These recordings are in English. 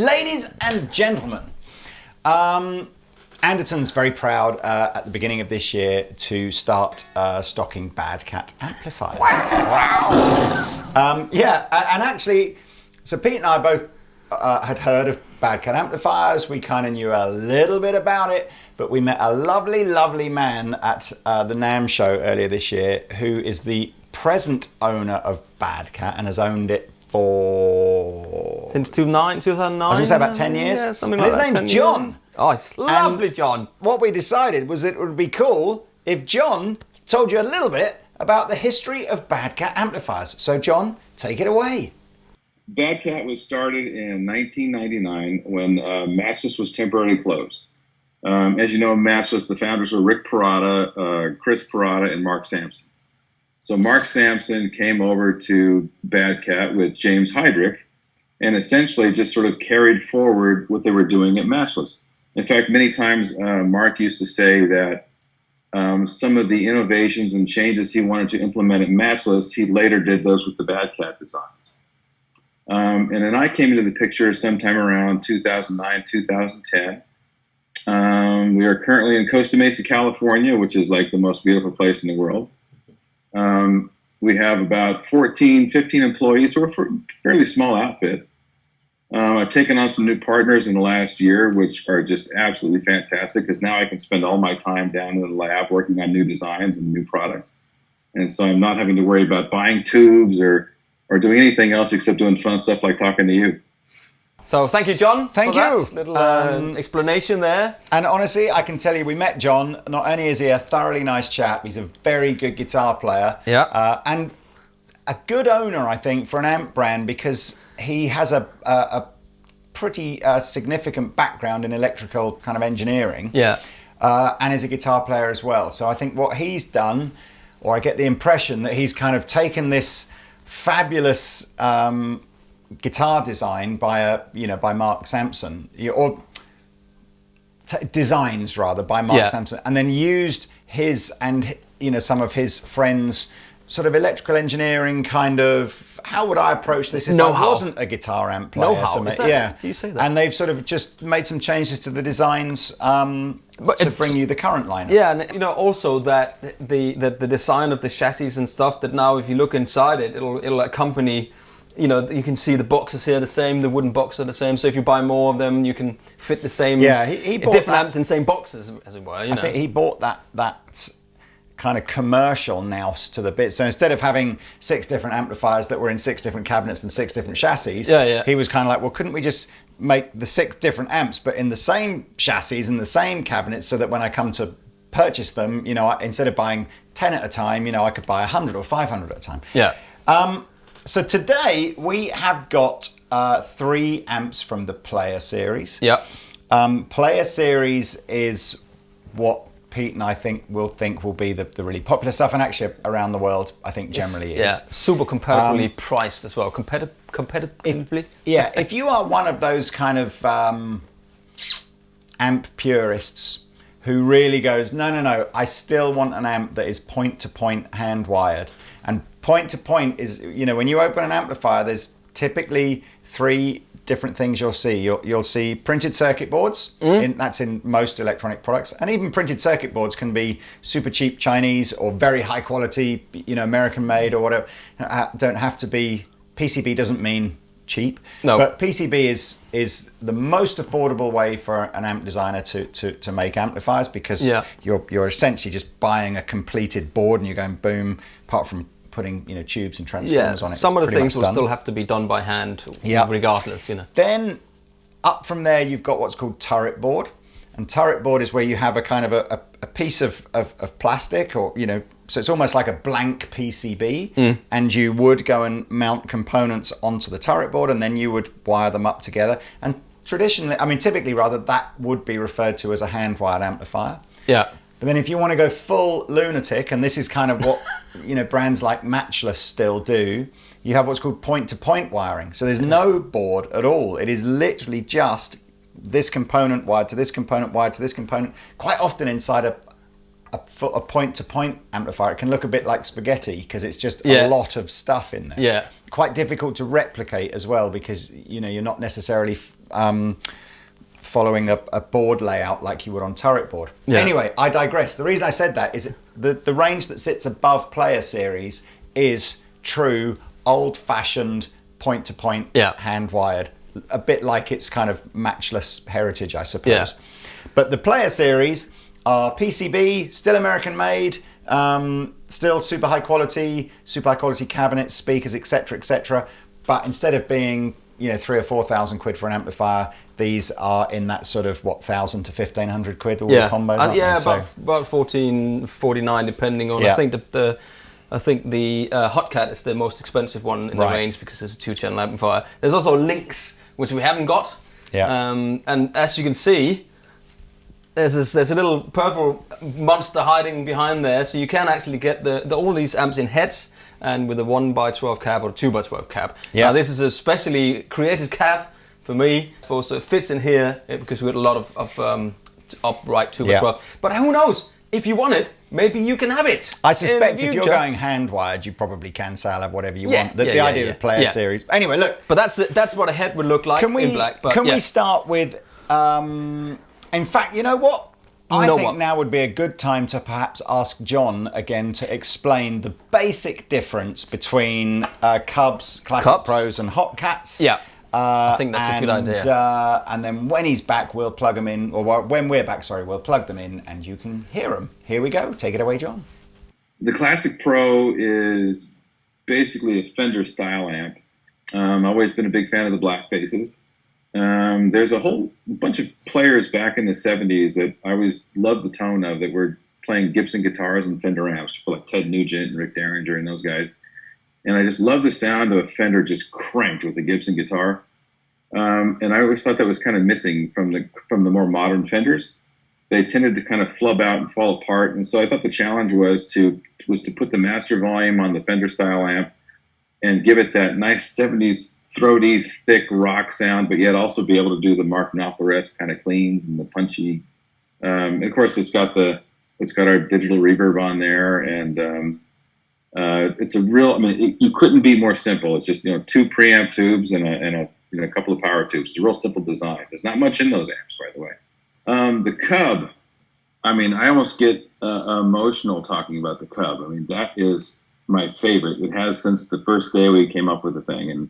Ladies and gentlemen, Andertons very proud at the beginning of this year to start stocking Bad Cat Amplifiers. Wow! Yeah, and actually, so Pete and I both had heard of Bad Cat Amplifiers. We kind of knew a little bit about it, but we met a lovely, lovely man at the NAMM show earlier this year who is the present owner of Bad Cat and has owned it for... Since 2009? I was going to say about 10 years. Yeah, something and like that. His name's John. Oh, it's lovely, John. What we decided was that it would be cool if John told you a little bit about the history of Bad Cat Amplifiers. So John, take it away. Bad Cat was started in 1999 when Matchless was temporarily closed. As you know, Matchless, the founders were Rick Parada, Chris Parada, and Mark Sampson. So Mark Sampson came over to Bad Cat with James Heydrich and essentially just sort of carried forward what they were doing at Matchless. In fact, many times Mark used to say that some of the innovations and changes he wanted to implement at Matchless, he later did those with the Bad Cat designs. And then I came into the picture sometime around 2009, 2010. We are currently in Costa Mesa, California, which is like the most beautiful place in the world. We have about 15 employees, so we're a fairly small outfit. I've taken on some new partners in the last year, which are just absolutely fantastic because now I can spend all my time down in the lab working on new designs and new products. And so I'm not having to worry about buying tubes or doing anything else except doing fun stuff like talking to you. So thank you, John. Thank you. That little explanation there. And honestly, I can tell you, we met John. Not only is he a thoroughly nice chap, he's a very good guitar player. Yeah. And a good owner, I think, for an amp brand because he has a pretty significant background in electrical kind of engineering. Yeah. And is a guitar player as well. So I think what he's done, or I get the impression that he's kind of taken this fabulous guitar design by Mark Sampson, or designs rather by Mark Sampson, and then used his and some of his friends' sort of electrical engineering kind of. How would I approach this if I wasn't a guitar amp player? Do you say that? And they've sort of just made some changes to the designs to bring you the current lineup. Yeah, and also that the design of the chassis and stuff. That now, if you look inside it, it'll accompany. You can see the boxes here the same. The wooden boxes are the same. So if you buy more of them, you can fit the same. Yeah, he bought different amps in same boxes, as it were. I think he bought that kind of commercial nous to the bit. So instead of having 6 different amplifiers that were in 6 different cabinets and 6 different chassis, he was kind of like, well, couldn't we just make the 6 different amps, but in the same chassis and the same cabinets, so that when I come to purchase them, instead of buying 10 at a time, I could buy 100 or 500 at a time. Yeah. So today we have got 3 amps from the Player Series. Yeah. Player Series is what Pete and I think will be the really popular stuff, and actually around the world I think generally is. Yeah, super competitively priced as well. Competitively. If you are one of those kind of amp purists who really goes, no, I still want an amp that is point-to-point hand-wired. And point-to-point is, when you open an amplifier, there's typically 3 different things you'll see. You'll see printed circuit boards. That's in most electronic products. And even printed circuit boards can be super cheap Chinese or very high quality, American made or whatever. Don't have to be. PCB doesn't mean cheap. No. But PCB is the most affordable way for an amp designer to make amplifiers, because you're essentially just buying a completed board and you're going boom, apart from putting tubes and transformers on it. Some of the things will still have to be done by hand, regardless. Then up from there you've got what's called turret board, and turret board is where you have a kind of a piece of plastic, or so it's almost like a blank PCB, and you would go and mount components onto the turret board, and then you would wire them up together. And typically that would be referred to as a hand wired amplifier. Yeah. But then if you want to go full lunatic, and this is kind of what brands like Matchless still do, you have what's called point-to-point wiring. So there's no board at all. It is literally just this component wired to this component wired to this component. Quite often inside a point-to-point amplifier, it can look a bit like spaghetti because it's just a lot of stuff in there. Yeah. Quite difficult to replicate as well, because you're not necessarily following a board layout like you would on turret board. Yeah. Anyway, I digress. The reason I said that is the range that sits above player series is true old-fashioned point-to-point hand-wired, a bit like its kind of matchless heritage, I suppose. Yeah. But the player series are PCB, still American made, still super high quality cabinets, speakers, etc. But instead of being 3,000 or 4,000 quid for an amplifier, these are in that sort of 1,000 to 1,500 quid all the combos. About 14.49 depending on. Yeah. I think the Hot Cat is the most expensive one in the range because it's a 2-channel amplifier. There's also Lynx, which we haven't got. Yeah. And as you can see, there's a little purple monster hiding behind there, so you can actually get all these amps in heads and with a 1x12 cab or a 2x12 cab. Yeah. Now this is a specially created cab for me, so it fits in here because we had a lot of upright 2x12. Yeah. But who knows? If you want it, maybe you can have it. I suspect if you're going hand-wired, you probably can sell have whatever you want. The idea of the player series. Anyway, look. But that's what a head would look like in black. But can we start with... in fact, you know what? I think now would be a good time to perhaps ask John again to explain the basic difference between Cubs, Classic Pros and Hot Cats. Yeah. I think that's a good idea. And then when he's back, we'll plug them in, or when we're back, sorry, we'll plug them in and you can hear them. Here we go. Take it away, John. The Classic Pro is basically a Fender style amp. I've always been a big fan of the black faces. There's a whole bunch of players back in the 70s that I always loved the tone of that were playing Gibson guitars and Fender amps, people like Ted Nugent and Rick Derringer and those guys. And I just love the sound of a Fender just cranked with a Gibson guitar. And I always thought that was kind of missing from the more modern Fenders. They tended to kind of flub out and fall apart. And so I thought the challenge was to put the master volume on the Fender style amp and give it that nice 70s throaty, thick rock sound, but yet also be able to do the Mark Knopfler-esque kind of cleans and the punchy. And of course, it's got our digital reverb on there, and it's a real. I mean, you couldn't be more simple. It's just 2 preamp tubes and a couple of power tubes. It's a real simple design. There's not much in those amps, by the way. The Cub. I mean, I almost get emotional talking about the Cub. I mean, that is my favorite. It has since the first day we came up with the thing, and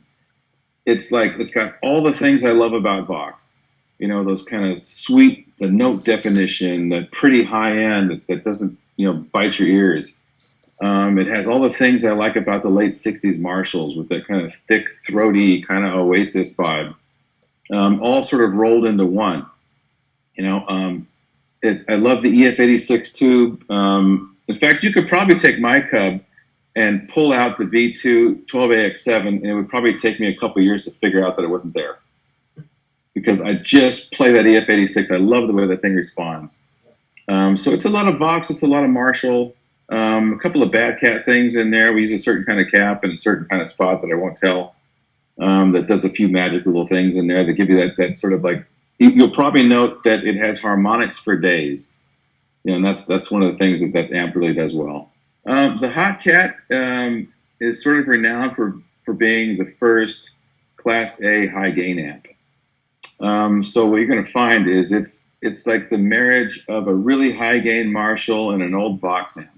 it's got all the things I love about Vox. Those kind of sweet, the note definition, that pretty high end that doesn't, bite your ears. It has all the things I like about the late 60s Marshalls with that kind of thick, throaty kind of Oasis vibe, all sort of rolled into one. I love the EF86 tube. In fact, you could probably take my Cub and pull out the V2 12AX7, and it would probably take me a couple of years to figure out that it wasn't there. Because I just play that EF86. I love the way that thing responds. So it's a lot of Vox, it's a lot of Marshall, a couple of Bad Cat things in there. We use a certain kind of cap and a certain kind of spot that I won't tell, that does a few magic little things in there that give you that sort of like, you'll probably note that it has harmonics for days. And that's one of the things that amp really does well. The Hot Cat is sort of renowned for being the first Class A high gain amp. So what you're going to find is it's like the marriage of a really high gain Marshall and an old Vox amp.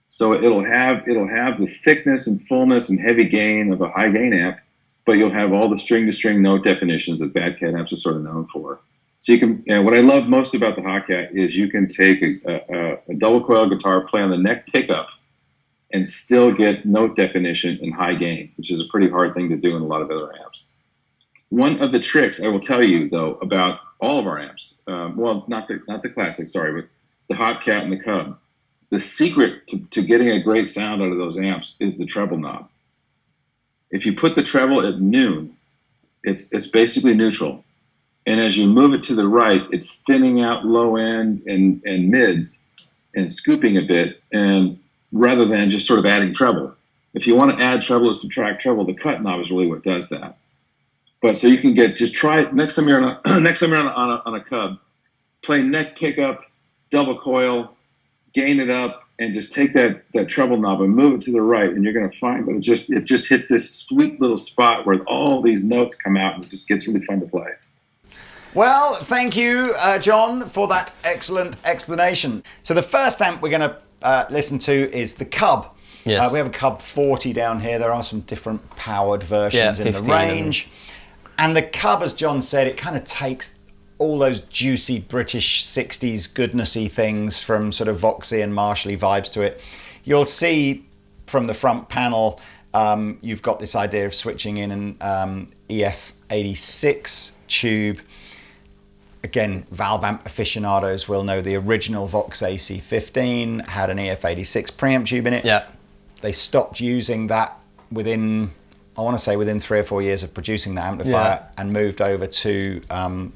So it'll have the thickness and fullness and heavy gain of a high gain amp, but you'll have all the string to string note definitions that Bad Cat amps are sort of known for. So you can, and what I love most about the Hot Cat is you can take a double coil guitar, play on the neck pickup, and still get note definition and high gain, which is a pretty hard thing to do in a lot of other amps. One of the tricks I will tell you though about all of our amps, well, not the classic, sorry, but the Hot Cat and the Cub. The secret to getting a great sound out of those amps is the treble knob. If you put the treble at noon, it's basically neutral. And as you move it to the right, it's thinning out low end and mids and scooping a bit, and rather than just sort of adding treble. If you want to add treble or subtract treble, the cut knob is really what does that. But so you can just try it next time you're on a Cub, play neck pickup, double coil, gain it up, and just take that treble knob and move it to the right, and you're going to find that it just hits this sweet little spot where all these notes come out, and it just gets really fun to play. Well, thank you, John, for that excellent explanation. So the first amp we're going to listen to is the Cub. Yes. We have a Cub 40 down here. There are some different powered versions in the range. And the Cub, as John said, it kind of takes all those juicy British 60s goodnessy things from sort of Voxy and Marshally vibes to it. You'll see from the front panel, you've got this idea of switching in an EF86 tube. Again, valve amp aficionados will know the original Vox AC15 had an EF86 preamp tube in it. Yeah. They stopped using that within, I want to say within 3 or 4 years of producing the amplifier, and moved over to an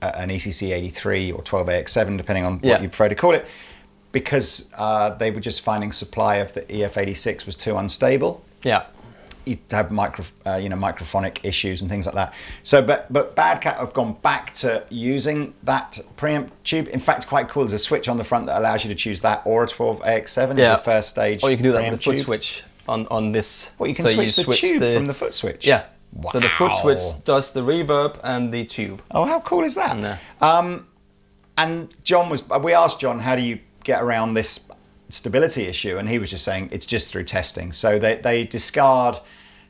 ECC 83 or 12AX7, depending on what you prefer to call it, because they were just finding supply of the EF86 was too unstable. Yeah. You'd have microphonic issues and things like that. So, but Bad Cat have gone back to using that preamp tube. In fact, it's quite cool. There's a switch on the front that allows you to choose that or a 12AX7 as your first stage. Or you can do that with a foot tube. switch on this. Well, you can switch the tube from the foot switch. Yeah. Wow. So the foot switch does the reverb and the tube. Oh, how cool is that? Yeah. And we asked John, how do you get around this stability issue? And he was just saying it's just through testing. So they discard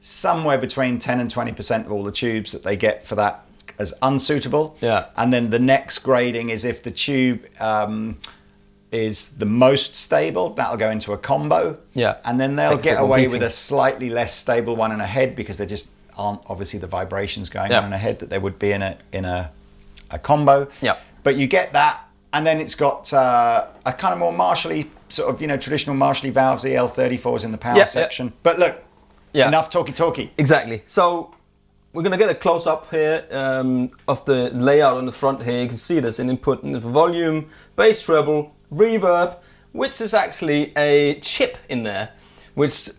somewhere between 10 and 20% of all the tubes that they get for that as unsuitable. Yeah. And then the next grading is if the tube is the most stable, that'll go into a combo. Yeah. And then they'll get away with a slightly less stable one in a head, because there just aren't obviously the vibrations going on in a head that there would be in a combo. Yeah. But you get that, and then it's got a kind of more Marshally, sort of, traditional Marshally valves, EL34s in the power section. Yeah. But look, enough talky. Exactly. So we're going to get a close-up here of the layout on the front here. You can see there's an input in the volume, bass treble, reverb, which is actually a chip in there, which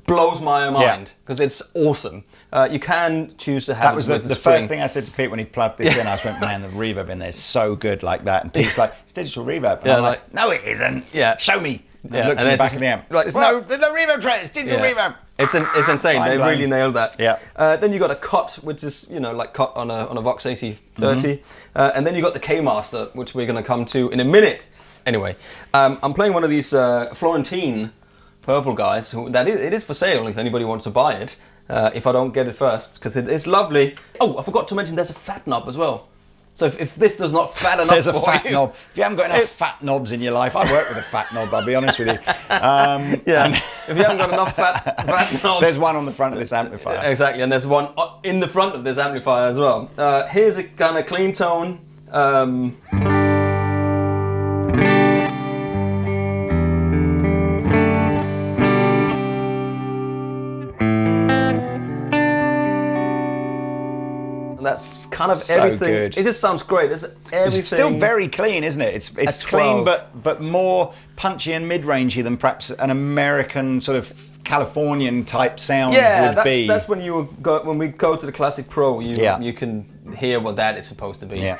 blows my mind, because it's awesome. You can choose to have that was the first thing I said to Pete when he plugged this in. I just went, man, the reverb in there is so good like that. And Pete's like, it's digital reverb. And I'm like, no, it isn't. Yeah. Show me. And looks in the back of the amp. There's no reverb track. It's digital reverb. It's insane. They really nailed that. Yeah. Then you got a cut, which is like cut on a Vox AC30, and then you got the K Master, which we're going to come to in a minute. Anyway, I'm playing one of these Florentine purple guys. It is for sale if anybody wants to buy it. If I don't get it first, because it's lovely. Oh, I forgot to mention there's a fat knob as well. So if this does not fat enough, there's a fat knob. If you haven't got enough fat knobs in your life, I work with a fat knob. I'll be honest with you. If you haven't got enough fat knobs, there's one on the front of this amplifier. Exactly, and there's one in the front of this amplifier as well. Here's a kind of clean tone. That's kind of so everything. Good. It just sounds great. It's everything. It's still very clean, isn't it? It's clean, but more punchy and mid-rangey than perhaps an American sort of Californian type sound would be. That's when when we go to the Classic Pro, you can hear what that is supposed to be. Yeah.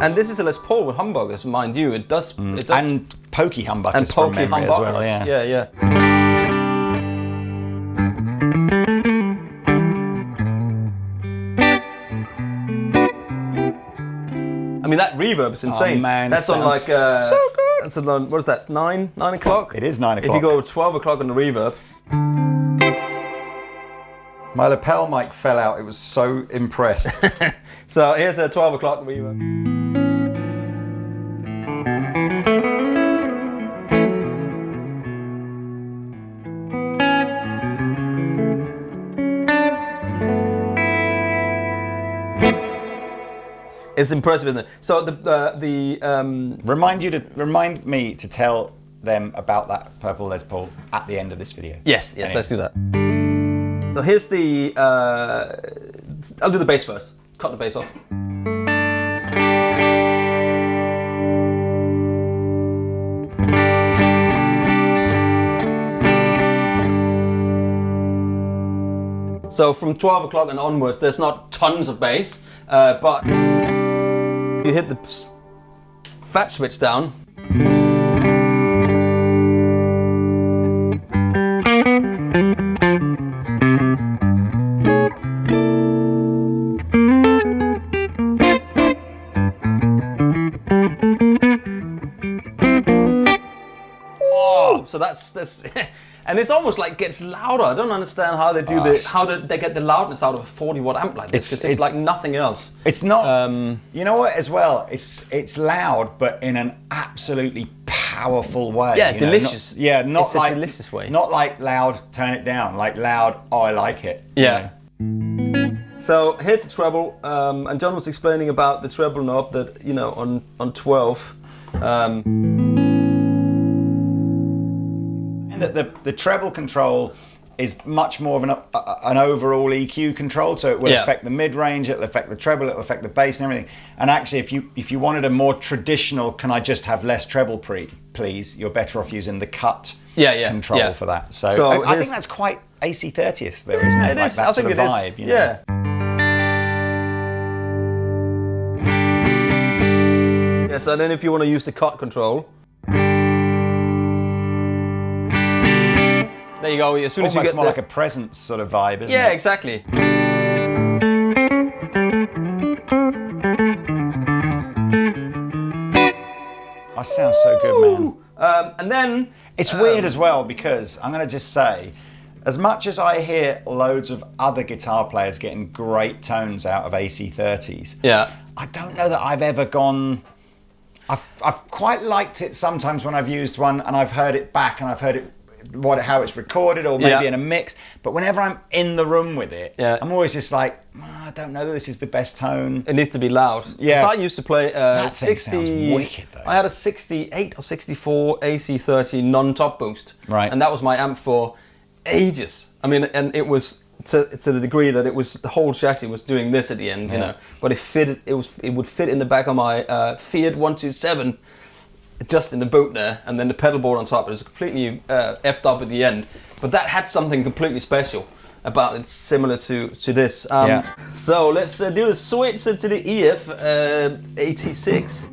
And this is a Les Paul with humbuckers, mind you. It does. And pokey humbuckers from memory as well. Yeah. I mean, that reverb is insane. Oh, man, that's on like so good. That's on, what is that? 9 o'clock? It is 9 o'clock. If you go 12 o'clock on the reverb. My lapel mic fell out. It was so impressed. So here's a 12 o'clock reverb. It's impressive, isn't it? So remind me to tell them about that purple Les Paul at the end of this video. Yes, anyway. Let's do that. So here's the. I'll do the bass first. Cut the bass off. So from 12 o'clock and onwards, there's not tons of bass, but you hit the fat switch down. Oh, so that's and it's almost like gets louder. I don't understand how they do they get the loudness out of a 40 watt amp like this. It's like nothing else. It's not. You know what? As well, it's loud, but in an absolutely powerful way. Yeah, delicious. Not it's like a delicious way. Not like loud. Turn it down. Like loud. Oh, I like it. Yeah. So here's the treble, and John was explaining about the treble knob that on 12. And that the treble control is much more of an overall EQ control, so it will affect the mid range, it'll affect the treble, it'll affect the bass and everything. And actually, if you wanted a more traditional, can I just have less treble, please? You're better off using the cut control for that. So I think that's quite AC30th, though, isn't it? It is. That I think sort of vibe, is. You know? Yeah. Yeah. So then, if you want to use the cut control. There you go. As soon as you get more like a presence sort of vibe, isn't it? Yeah, exactly. That sounds so good, man. And then it's weird as well, because I'm going to just say, as much as I hear loads of other guitar players getting great tones out of AC30s, I don't know that I've ever gone. I've quite liked it sometimes when I've used one and I've heard it back and I've heard it how it's recorded or maybe in a mix, but whenever I'm in the room with it, I'm always just like, I don't know that this is the best tone. It needs to be loud. Yeah. I used to play that 60. Sounds wicked, though. I had a 68 or 64 AC30 non-top boost, right? And that was my amp for ages. I mean, and it was to the degree that it was the whole chassis was doing this at the end, you know. But it fitted. It would fit in the back of my Fiat 127. Just in the boot there, and then the pedal board on top. It was completely effed up at the end, but that had something completely special about it, similar to this. So let's do the switch into the EF 86.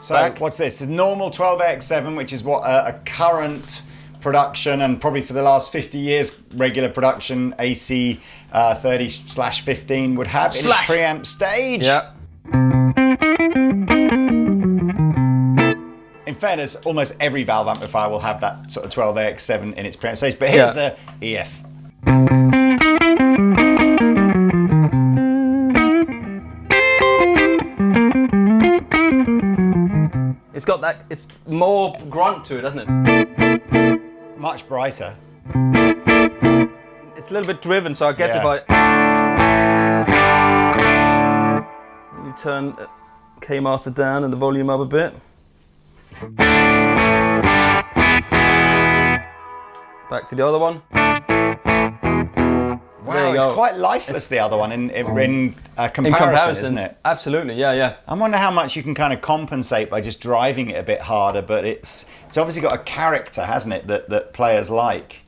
So what's this? A normal 12AX7, which is what a current production, and probably for the last 50 years regular production AC 30/15 would have in its preamp stage. Yeah. In fairness, almost every valve amplifier will have that sort of 12AX7 in its preamp stage, but here's the EF. It's got that, it's more grunt to it, doesn't it? Much brighter. It's a little bit driven, so I guess if I turn K-Master down and the volume up a bit. Back to the other one. Wow, it's quite lifeless, the other one, in comparison, isn't it? Absolutely, yeah. I wonder how much you can kind of compensate by just driving it a bit harder, but it's obviously got a character, hasn't it, that players like,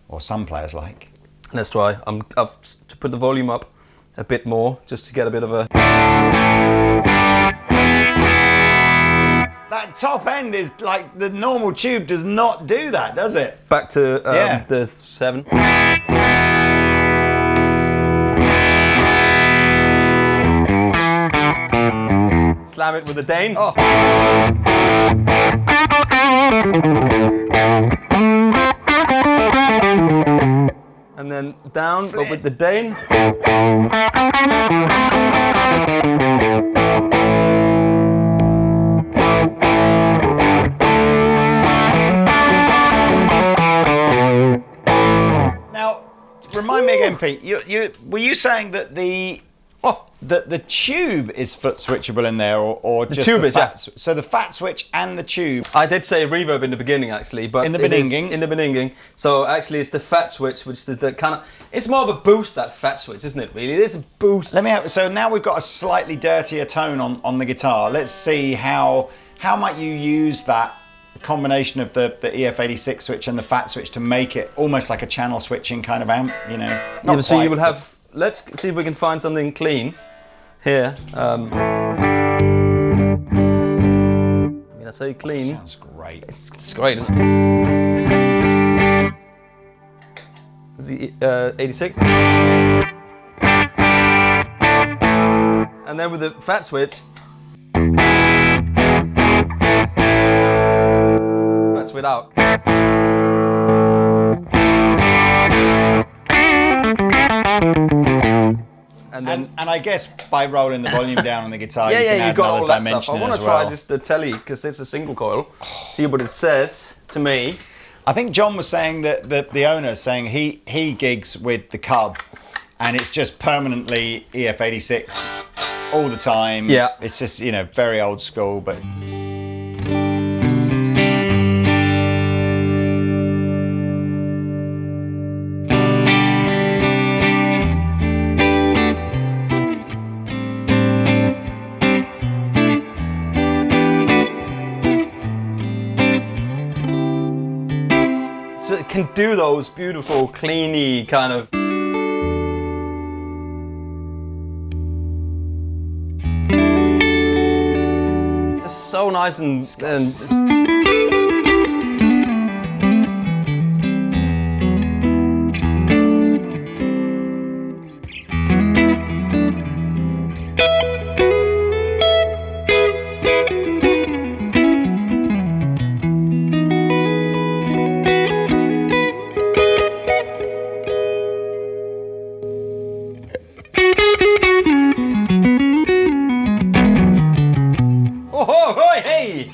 or some players like. Let's try. I've to put the volume up a bit more, just to get a bit of a... That top end is like, the normal tube does not do that, does it? Back to the 7. Slam it with the Dane. Oh. And then down, but with the Dane. Now, remind me again, Pete. Were you saying that the tube is foot switchable in there, or just tube the is, fat? So the fat switch and the tube. I did say reverb in the beginning, actually, but in the beginning. In the beginning. So actually, it's the fat switch, which is the kind of. It's more of a boost, that fat switch, isn't it? Really, it is a boost. So now we've got a slightly dirtier tone on the guitar. Let's see how might you use that combination of the EF86 switch and the fat switch to make it almost like a channel switching kind of amp, you know? Not so quite, you will have. Let's see if we can find something clean here. I mean, I say clean. Sounds great. It's great. The 86. And then with the fat switch. it out. And then, and I guess by rolling the volume down on the guitar, you can you add got another all that dimension stuff. I want as to try well. just the Tele because it's a single coil. See what it says to me. I think John was saying that the owner saying he gigs with the Cub, and it's just permanently EF86 all the time. Yeah. It's just, you know, very old school, but. So it can do those beautiful, cleany kind of. It's just so nice and oh, hey!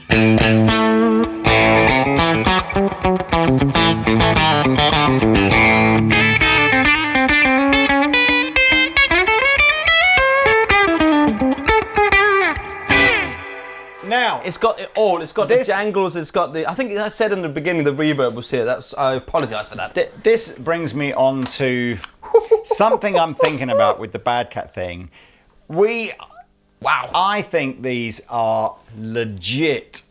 Now, It's got it all. It's got This- the jangles. It's got the. I think I said in the beginning the reverb was here. I apologise for that. this brings me on to something I'm thinking about with the Bad Cat thing. Wow. I think these are legit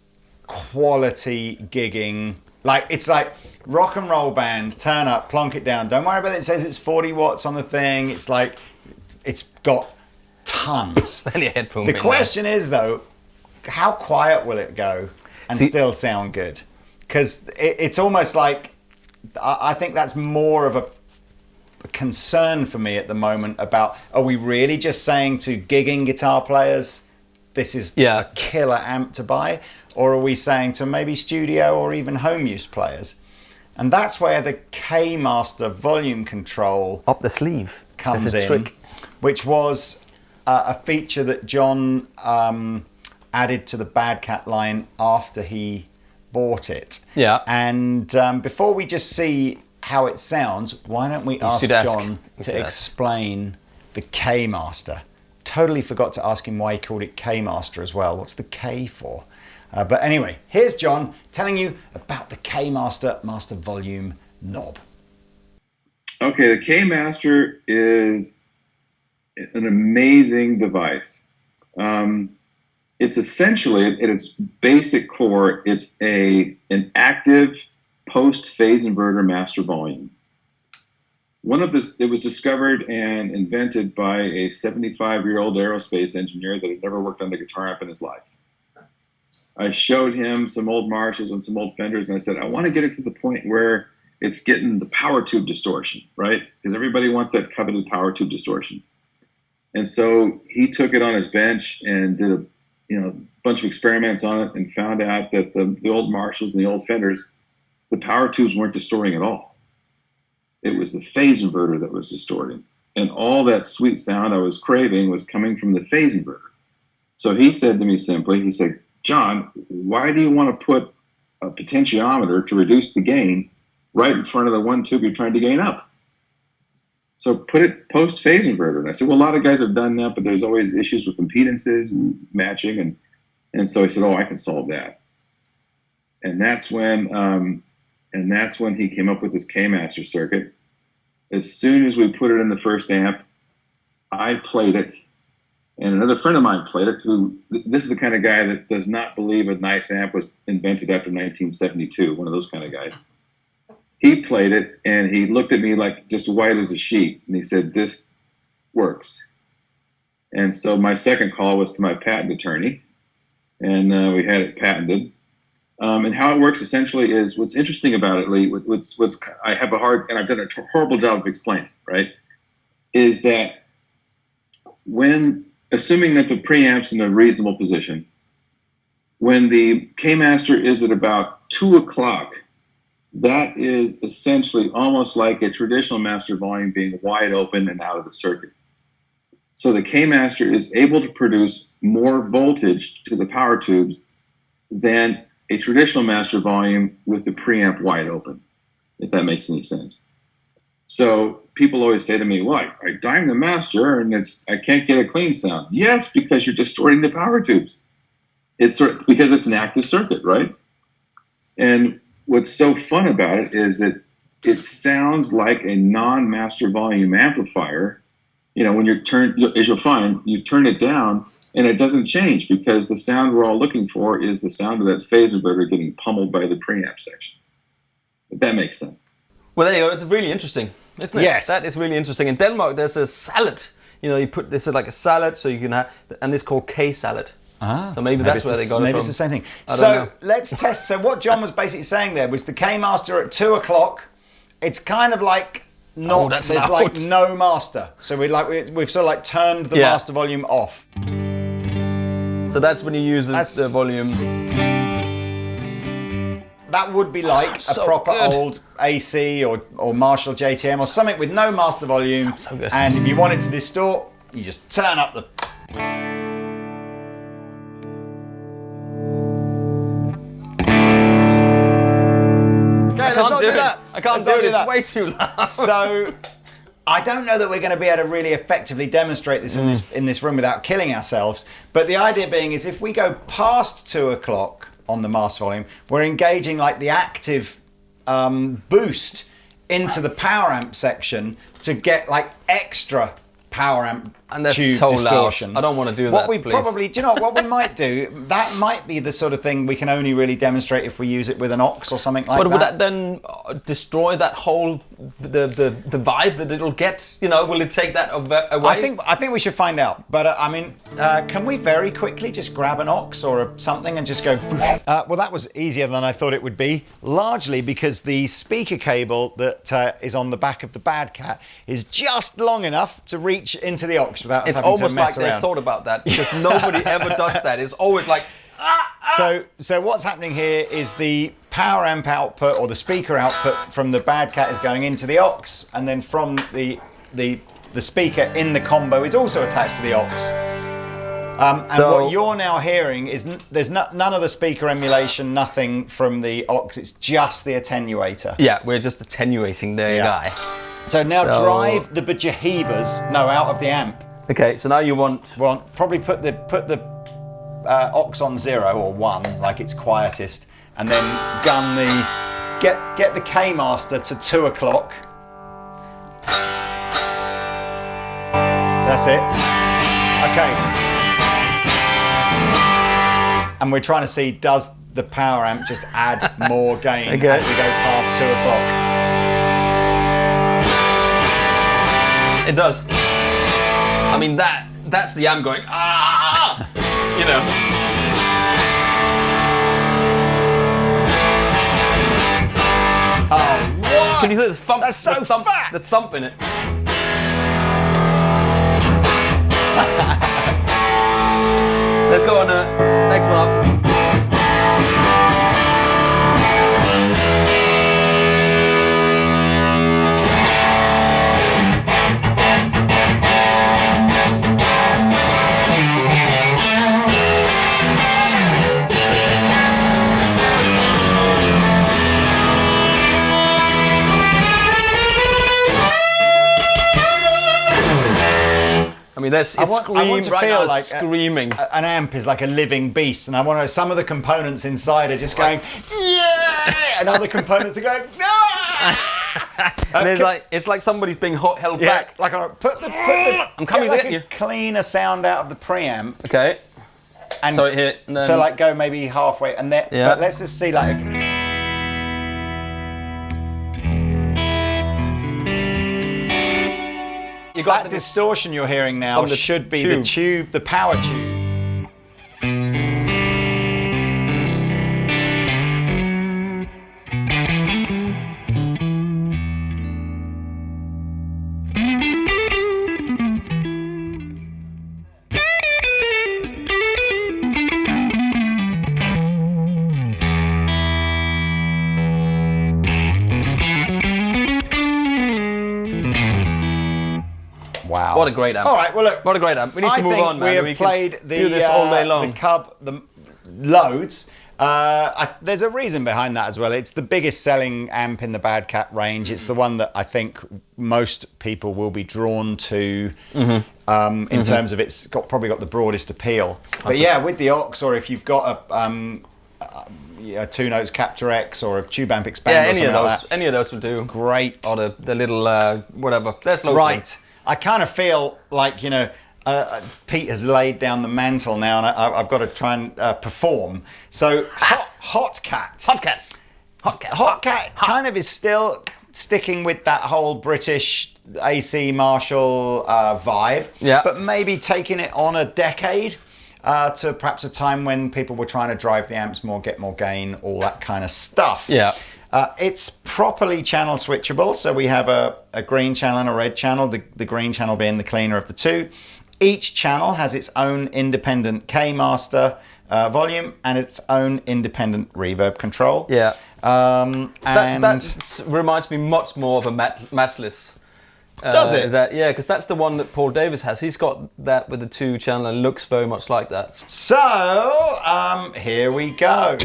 quality gigging. Like, it's like rock and roll band, turn up, plonk it down. Don't worry about it. It says it's 40 watts on the thing. It's like, it's got tons. Plenty of headroom. The question is, though, how quiet will it go and still sound good? Because it's almost like, I think that's more of a concern for me at the moment about, are we really just saying to gigging guitar players, this is a killer amp to buy? Or are we saying to maybe studio or even home use players? And that's where the K-Master volume control up the sleeve comes in, trick. Which was a feature that John added to the Bad Cat line after he bought it. Yeah. And before we just see how it sounds, why don't we ask John to explain the K-Master? Totally forgot to ask him why he called it K-Master as well. What's the K for? But anyway, here's John telling you about the K-Master Master Volume knob. Okay, the K-Master is an amazing device. It's essentially, at its basic core, it's an active post-phase inverter master volume. It was discovered and invented by a 75-year-old aerospace engineer that had never worked on a guitar amp in his life. I showed him some old Marshalls and some old Fenders, and I said, I want to get it to the point where it's getting the power tube distortion, right? Because everybody wants that coveted power tube distortion. And so he took it on his bench and did a bunch of experiments on it and found out that the old Marshalls and the old Fenders, the power tubes weren't distorting at all. It was the phase inverter that was distorting. And all that sweet sound I was craving was coming from the phase inverter. So he said to me simply, he said, John, why do you want to put a potentiometer to reduce the gain right in front of the one tube you're trying to gain up? So put it post-phase inverter. And I said, well, a lot of guys have done that, but there's always issues with impedances and matching. And so he said, oh, I can solve that. And that's when he came up with this K-Master circuit. As soon as we put it in the first amp, I played it. And another friend of mine played it, this is the kind of guy that does not believe a nice amp was invented after 1972, one of those kind of guys. He played it, and he looked at me like just white as a sheet, and he said, this works. And so my second call was to my patent attorney, and we had it patented. And how it works essentially is, what's interesting about it, Lee, I have and I've done a horrible job of explaining, right, is that assuming that the preamp's in a reasonable position, When the K-Master is at about 2 o'clock, that is essentially almost like a traditional master volume being wide open and out of the circuit. So the K-Master is able to produce more voltage to the power tubes than a traditional master volume with the preamp wide open, if that makes any sense. So people always say to me, well, I dime the master and I can't get a clean sound. Yes, because you're distorting the power tubes. It's because it's an active circuit, right? And what's so fun about it is that it sounds like a non-master volume amplifier. You know, when as you'll find, you turn it down and it doesn't change because the sound we're all looking for is the sound of that phase inverter getting pummeled by the preamp section. If that makes sense. Well, there you go. It's really interesting, isn't it? Yes. That is really interesting. In Denmark, there's a salad. You know, you put this is like a salad, so you can have, and it's called K-salad. Ah, so maybe that's where they got it from. Maybe it's the same thing. So let's test. So what John was basically saying there was the K-Master at 2 o'clock. It's kind of like there's loud. like no master. So we've sort of like turned the master volume off. So that's when you use the volume. That would be like a proper old AC or Marshall JTM or something with no master volume. So good. And if you want it to distort, you just turn up the. I can't do it. It's way too loud. So I don't know that we're going to be able to really effectively demonstrate this in this room without killing ourselves. But the idea being is if we go past 2 o'clock on the master volume, we're engaging like the active boost into the power amp section to get like extra power amp and that's tube so distortion. Loud. I don't want to do what that. We please. probably, do you know what we might do? That might be the sort of thing we can only really demonstrate if we use it with an aux or something like that. But would that then destroy that whole the vibe that it'll get? You know, will it take that away? I think we should find out. But I mean, can we very quickly just grab an aux or something and just go? Well, that was easier than I thought it would be. Largely because the speaker cable that is on the back of the Bad Cat is just long enough to reach into the aux without us having to mess around. They thought about that because nobody ever does that. It's always like. So what's happening here is the power amp output or the speaker output from the Bad Cat is going into the aux, and then from the speaker in the combo is also attached to the aux. And what you're now hearing is there's none of the speaker emulation, nothing from the aux. It's just the attenuator. Yeah, we're just attenuating the guy. So now drive the bejeebers out of the amp. Okay, so now you want probably put the aux on 0 or 1, like it's quietest, and then gun get the K-Master to 2 o'clock. That's it. Okay. And we're trying to see, does the power amp just add more gain as we go past 2 o'clock? It does. I mean, that's the amp going, you know. Oh, what? Can you hear the thump? That's so fat. The thump in it. Let's go on the next one up. I mean, I want to feel like screaming. An amp is like a living beast, and I want to. Some of the components inside are just going, yeah, and other components are going, no. And it's like somebody's being held back. Like put the. I'm coming to get you. Cleaner sound out of the preamp. Okay. And so here. And then, so like go maybe halfway, and then. Yeah. But let's just see like. That distortion you're hearing now should be the tube, the power tube. What a great amp. All right, well, look. What a great amp. We need to move on, man. We have can played do this all day long. the Cub, loads. There's a reason behind that as well. It's the biggest selling amp in the Bad Cat range. It's the one that I think most people will be drawn to in terms of it's probably got the broadest appeal. But yeah, with the aux, or if you've got a Two Notes Capture X or a Tube Amp Expander, any of those will do. Great. Or the little whatever. There's loads. Right. I kind of feel like, you know, Pete has laid down the mantle now, and I've got to try and perform. So Hot Cat kind of is still sticking with that whole British AC Marshall vibe, but maybe taking it on a decade to perhaps a time when people were trying to drive the amps more, get more gain, all that kind of stuff. Yeah. It's properly channel switchable, so we have a green channel and a red channel, the green channel being the cleaner of the two. Each channel has its own independent K-master volume and its own independent reverb control. Yeah. And that reminds me much more of a matchless. Does it? Yeah, because that's the one that Paul Davis has. He's got that with the 2-channel and looks very much like that. So, here we go.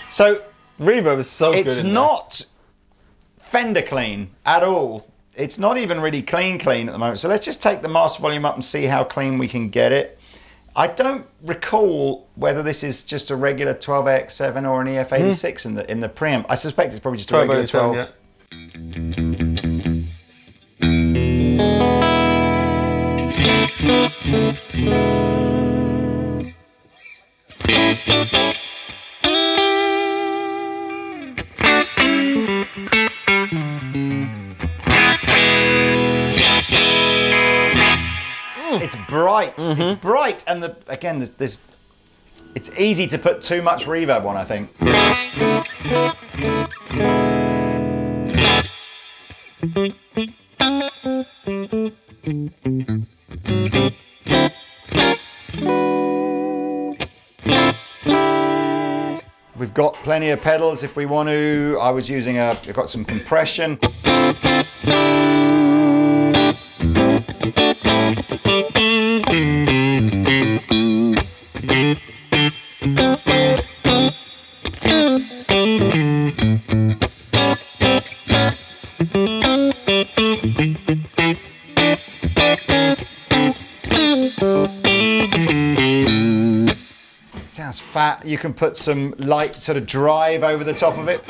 So reverb is so good. It's not Fender clean at all. It's not even really clean at the moment. So let's just take the master volume up and see how clean we can get it. I don't recall whether this is just a regular 12AX7 or an EF86 in the preamp. I suspect it's probably just a regular 12. Yeah. It's bright. It's bright, and it's easy to put too much reverb on, I think. We've got plenty of pedals if we want to. I've got some compression. Sounds fat. You can put some light sort of drive over the top of it.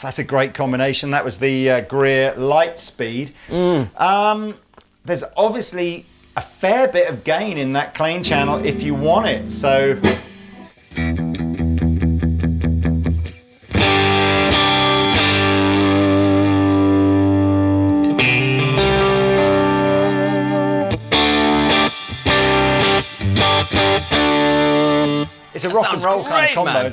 That's a great combination. That was the Greer Lightspeed. There's obviously a fair bit of gain in that clean channel if you want it. So it's a rock and roll kind of combo.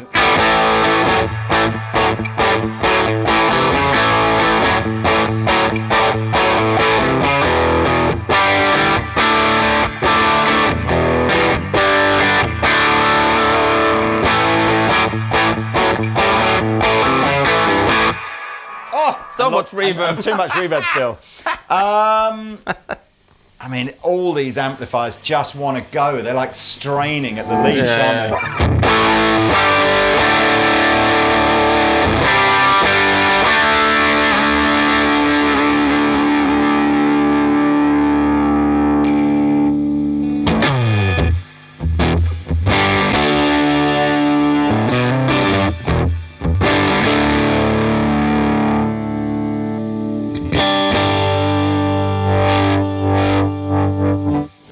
So much reverb. Too much reverb still. I mean, all these amplifiers just want to go. They're like straining at the leash, aren't they?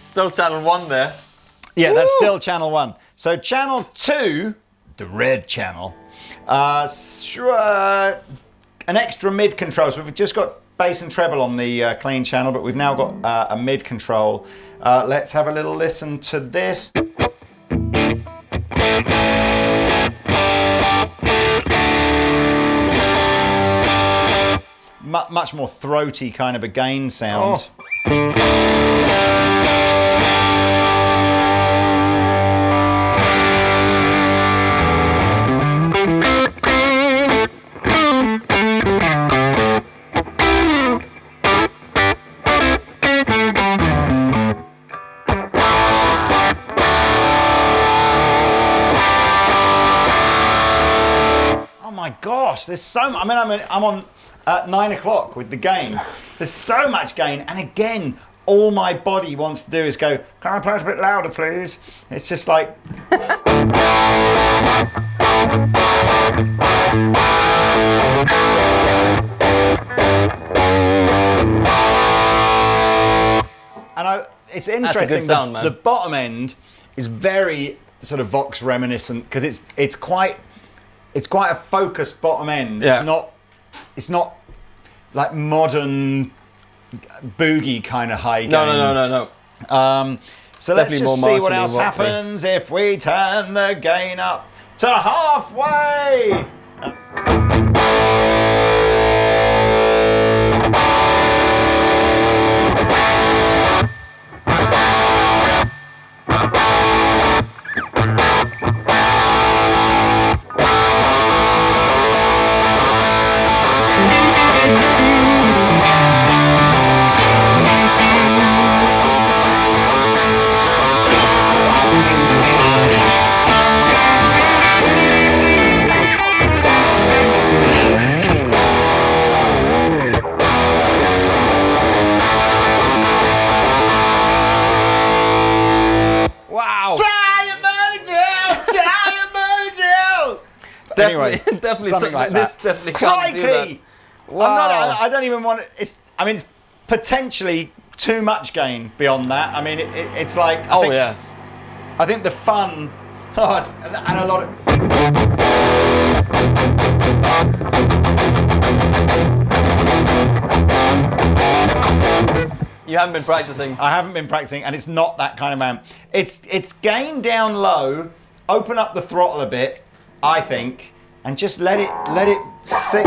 Still channel 1 there. Yeah, that's still channel 1. So channel 2, the red channel, an extra mid control. So we've just got bass and treble on the clean channel, but we've now got a mid control. Let's have a little listen to this. Much more throaty kind of a gain sound. Oh my gosh, there's so much. I mean, I'm on 9 o'clock with the gain. There's so much gain, and again, all my body wants to do is go, can I play it a bit louder, please? It's just like... And it's interesting, That's a good sound, man. The bottom end is very sort of Vox reminiscent, because it's quite a focused bottom end. Yeah. It's not like modern boogie kind of high gain. No. So let's Definitely just more see what martially else rock-y. happens if we turn the gain up to halfway. Anyway, definitely something like this that. definitely can't do that. Crikey! Wow. I don't even want it. I mean, it's potentially too much gain beyond that. I mean, it's like. I think the fun. And a lot of. You haven't been practicing. I haven't been practicing, and it's not that kind of amp. It's gain down low, open up the throttle a bit, I think, and just let it sit.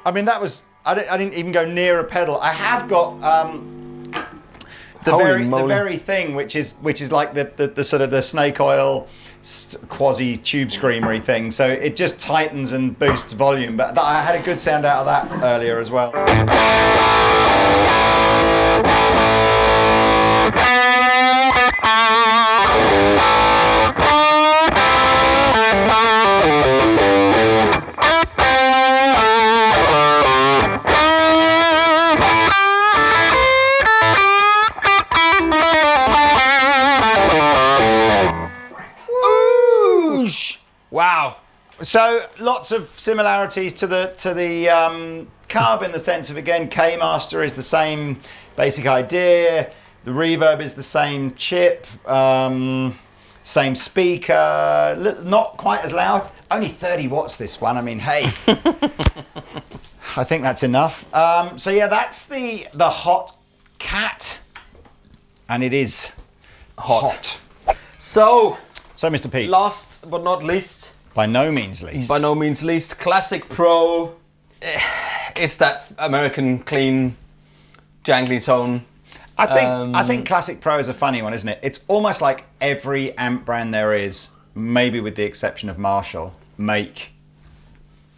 I mean, that was. I didn't even go near a pedal. I have got the very thing which is like the sort of the snake oil quasi tube screamery thing. So it just tightens and boosts volume. But I had a good sound out of that earlier as well. Wow. So lots of similarities to the Cub in the sense of, again, K-Master is the same basic idea. The reverb is the same chip, same speaker, not quite as loud. Only 30 watts this one. I mean, hey, I think that's enough. So yeah, that's the Hot Cat, and it is hot. So, Mr. Pete, last but not least, by no means least, Classic Pro. It's that American clean, jangly tone. I think Classic Pro is a funny one, isn't it? It's almost like every amp brand there is, maybe with the exception of Marshall, make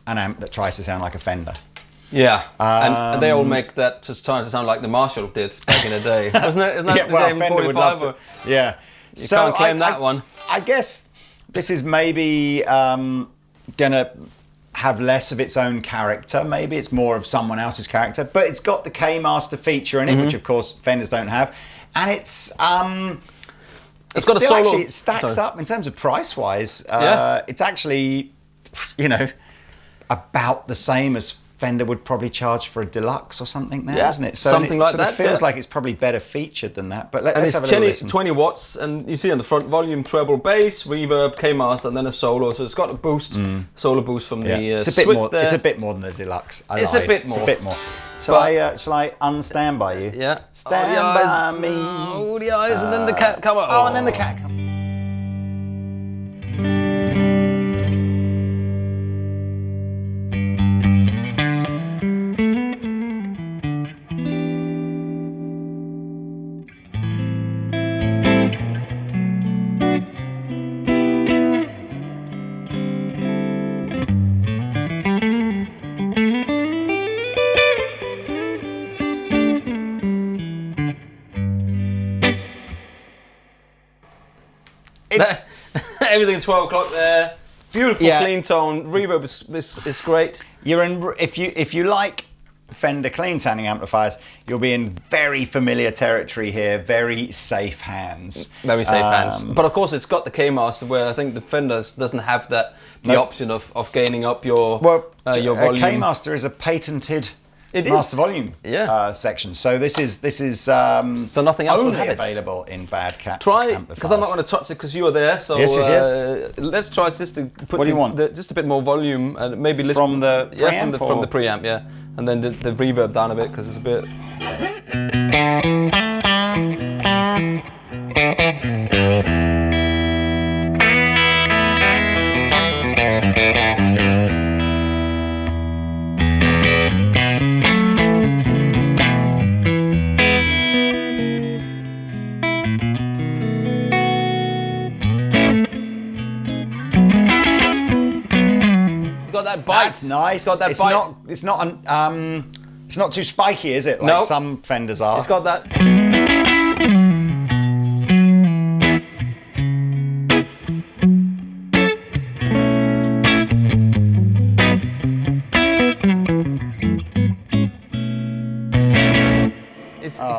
an amp that tries to sound like a Fender. Yeah, and they all make that just trying to sound like the Marshall did back in the day, wasn't it? Isn't that the well, game Fender would love 45? to. Yeah. You can't claim that one. I guess this is maybe gonna have less of its own character. Maybe it's more of someone else's character, but it's got the K-Master feature in it, which of course Fenders don't have, and it's got a solo. Actually, it stacks up in terms of price wise. It's actually, about the same as Fender would probably charge for a deluxe or something now, Yeah, isn't it? So something it like sort that, of feels yeah. like it's probably better featured than that. But And let's have a it's little listen. 20 watts, and you see on the front volume, treble bass, reverb, K-Master, and then a solo. So it's got a boost, solo boost from the it's a bit switch more. there. It's a bit more than the deluxe. It's a bit more. It's a bit more. Shall I unstand by you? Yeah. Stand Oh, the eyes, by me. Oh, the eyes, and then the cat come out. Oh, and then the cat comes. Everything 12 o'clock there. Beautiful, Yeah. clean tone. Reverb is great. You're in if you like Fender clean sounding amplifiers, you'll be in very familiar territory here. Very safe hands. Very safe hands. But of course, it's got the K-Master, where I think the Fender doesn't have the option of gaining up your your volume. K-Master is a patented It is. master volume Yeah. section. So this is So nothing else will only have it. available in Bad Cat Try, amplifiers. because I'm not going to touch it because you were there. So Yes. let's try just to put What do you want? just a bit more volume and maybe listen From the preamp from the or- preamp, yeah, and then the reverb down a bit because it's a bit. Got that bite. That's nice. It's got that bite. It's not too spiky, is it? Like No. some Fenders are. It's got that.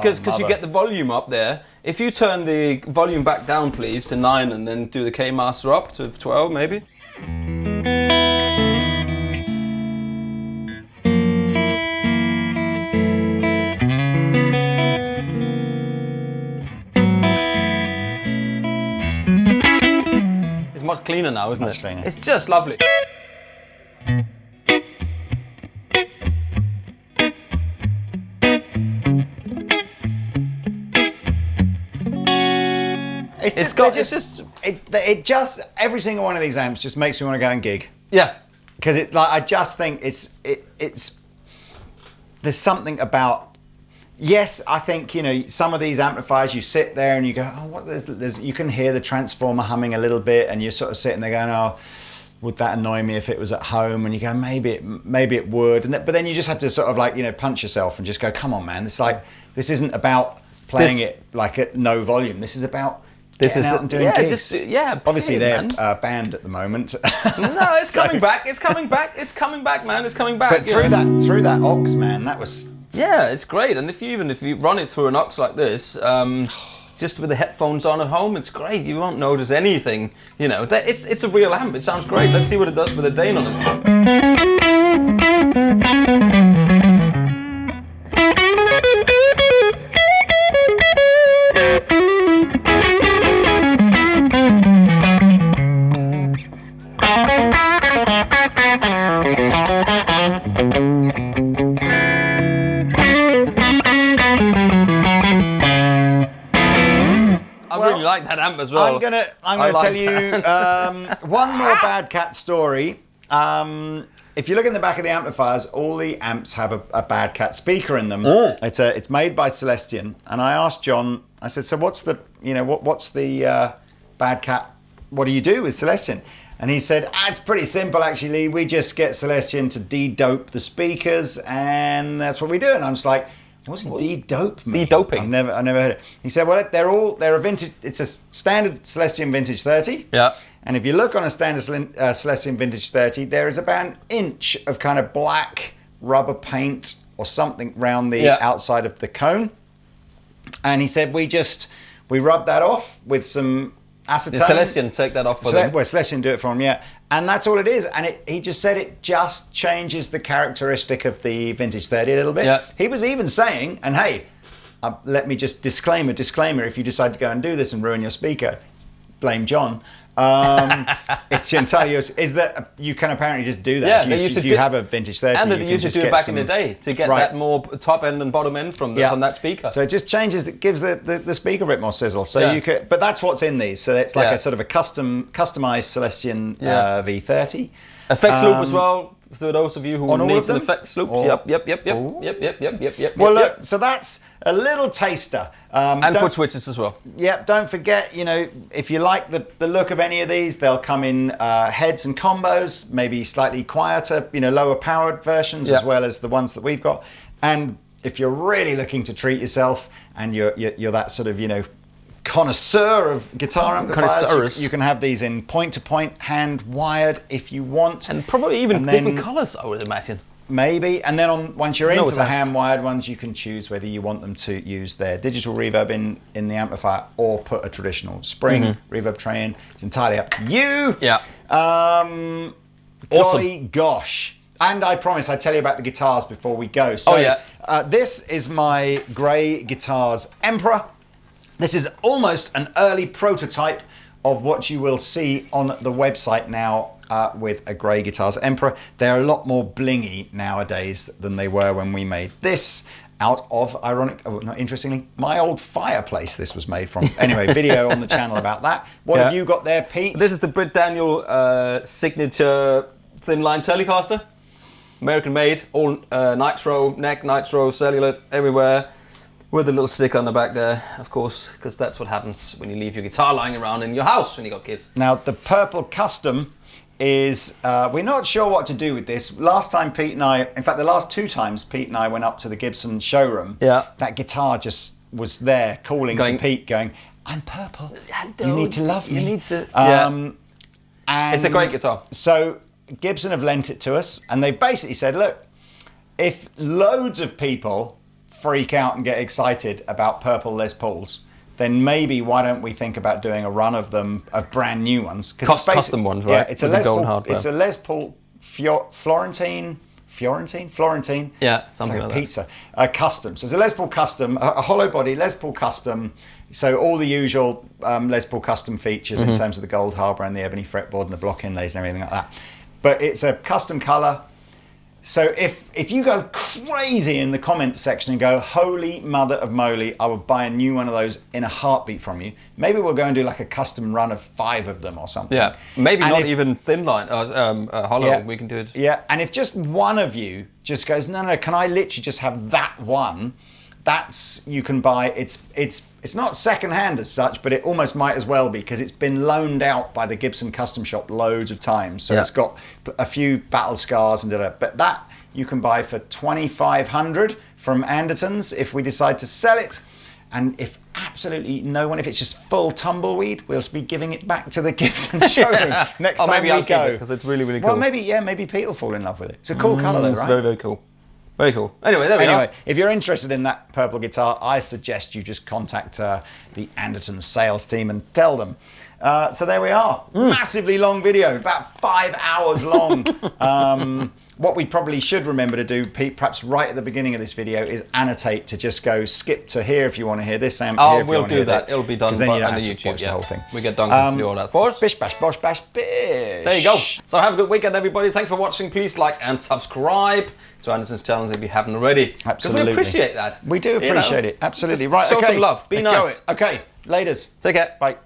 It's because you mother. get the volume up there. If you turn the volume back down, please, to 9, and then do the K-Master up to 12, maybe. It's much cleaner now, isn't Much it? cleaner. It's just lovely. It just every single one of these amps just makes me want to go and gig, Yeah. because I just think it's there's something about. Yes, I think some of these amplifiers, you sit there and you go, oh, what? There's you can hear the transformer humming a little bit, and you're sort of sitting there going, oh, would that annoy me if it was at home? And you go, maybe it would, but then you just have to sort of punch yourself and just go, come on, man, this isn't about playing it like at no volume. This is about getting out and doing gigs. Obviously they're banned at the moment. No, it's coming back. It's coming back. It's coming back, man. It's coming back. But through that aux, man, that was. Yeah, it's great. And if you run it through an aux like this, just with the headphones on at home, it's great. You won't notice anything. It's a real amp. It sounds great. Let's see what it does with a Dane on it. I really like that amp as well. I'm gonna like tell you one more Bad Cat story. If you look in the back of the amplifiers, all the amps have a Bad Cat speaker in them. It's made by Celestion, and I asked John. I said, so what's the Bad Cat? What do you do with Celestion? And he said, it's pretty simple actually. We just get Celestion to de-dope the speakers, and that's what we do. And I'm just like, what's de-dope mean? De-doping. I never heard it. He said, well, they're a vintage. It's a standard Celestion Vintage 30. Yeah. And if you look on a standard Celestion Vintage 30, there is about an inch of kind of black rubber paint or something round the outside of the cone. And he said, we rub that off with some acetone. Did Celestion take that off for them? Well, Celestion do it for them, yeah. And that's all it is. And he just said it just changes the characteristic of the Vintage 30 a little bit. Yeah. He was even saying, and hey, let me just disclaimer, if you decide to go and do this and ruin your speaker, blame John. It's entirely yours. Is that you can apparently just do that if you have a Vintage 30. And they used to do it back in the day to get that more top end and bottom end from that speaker. So it just changes, it gives the speaker a bit more sizzle. So you could, but that's what's in these. So it's like a sort of a customized Celestion V30. Effects loop as well. For those of you who need an effects loop. Yep. Well, look, so that's a little taster. And foot switches as well. Yep, don't forget, if you like the look of any of these, they'll come in heads and combos, maybe slightly quieter, lower powered versions, as well as the ones that we've got. And if you're really looking to treat yourself and you're that sort of, connoisseur of guitar amplifiers, you can have these in point-to-point, hand-wired if you want. And probably even different colours, I would imagine. Maybe, and then once you're into the hand-wired ones, you can choose whether you want them to use their digital reverb in the amplifier or put a traditional spring reverb tray in. It's entirely up to you. Yeah. Awesome. Golly gosh. And I promise I'd tell you about the guitars before we go. So, this is my Grey Guitars Emperor. This is almost an early prototype of what you will see on the website now with a Grey Guitars Emperor. They're a lot more blingy nowadays than they were when we made this out of, interestingly, my old fireplace this was made from. Anyway, video on the channel about that. What have you got there, Pete? This is the Britt Daniel signature thin line Telecaster. American made, all nitro, neck, nitro, cellular, everywhere. With a little sticker on the back there, of course, because that's what happens when you leave your guitar lying around in your house when you got kids. Now, the Purple Custom is, we're not sure what to do with this. Last time Pete and I, in fact, the last two times Pete and I went up to the Gibson showroom, that guitar just was there calling to Pete going, I'm purple, you need to love me. You need to, and it's a great guitar. So Gibson have lent it to us and they've basically said, look, if loads of people freak out and get excited about purple Les Pauls, then maybe why don't we think about doing a run of them, of brand new ones? Custom ones, right? Yeah, it's a Les Paul. It's a Les Paul Florentine. Yeah, something like pizza. Custom. So it's a Les Paul Custom, a hollow body Les Paul Custom. So all the usual Les Paul Custom features in terms of the gold harbor and the ebony fretboard and the block inlays and everything like that. But it's a custom color. So if you go crazy in the comments section and go, holy mother of moly, I would buy a new one of those in a heartbeat from you. Maybe we'll go and do like a custom run of 5 of them or something. Yeah, maybe not even thin line, hollow, we can do it. Yeah, and if just one of you just goes, no, can I literally just have that one? That's, you can buy, it's not secondhand as such, but it almost might as well be because it's been loaned out by the Gibson Custom Shop loads of times. So it's got a few battle scars and but that you can buy for $2,500 from Andertons if we decide to sell it. And if absolutely no one, if it's just full tumbleweed, we'll be giving it back to the Gibson showroom next time we go. Because it's really, really cool. Well, maybe Pete will fall in love with it. It's a cool colour though, right? It's very, very cool. Very cool. Anyway, there we are. If you're interested in that purple guitar, I suggest you just contact the Andertons sales team and tell them. So there we are. Massively long video, about 5 hours long. What we probably should remember to do, Pete, perhaps right at the beginning of this video, is annotate to just go skip to here if you want to hear this amp. Oh, we'll do that. It'll be done on the YouTube. The whole thing. We get Duncan to do all that for us. Bish, bash, bosh, bash, bish. There you go. So have a good weekend, everybody. Thanks for watching. Please like and subscribe to Andertons channels if you haven't already. Absolutely. We appreciate that. We do appreciate it. Absolutely. Right, show some love. Be nice. Okay, laters. Take care. Bye.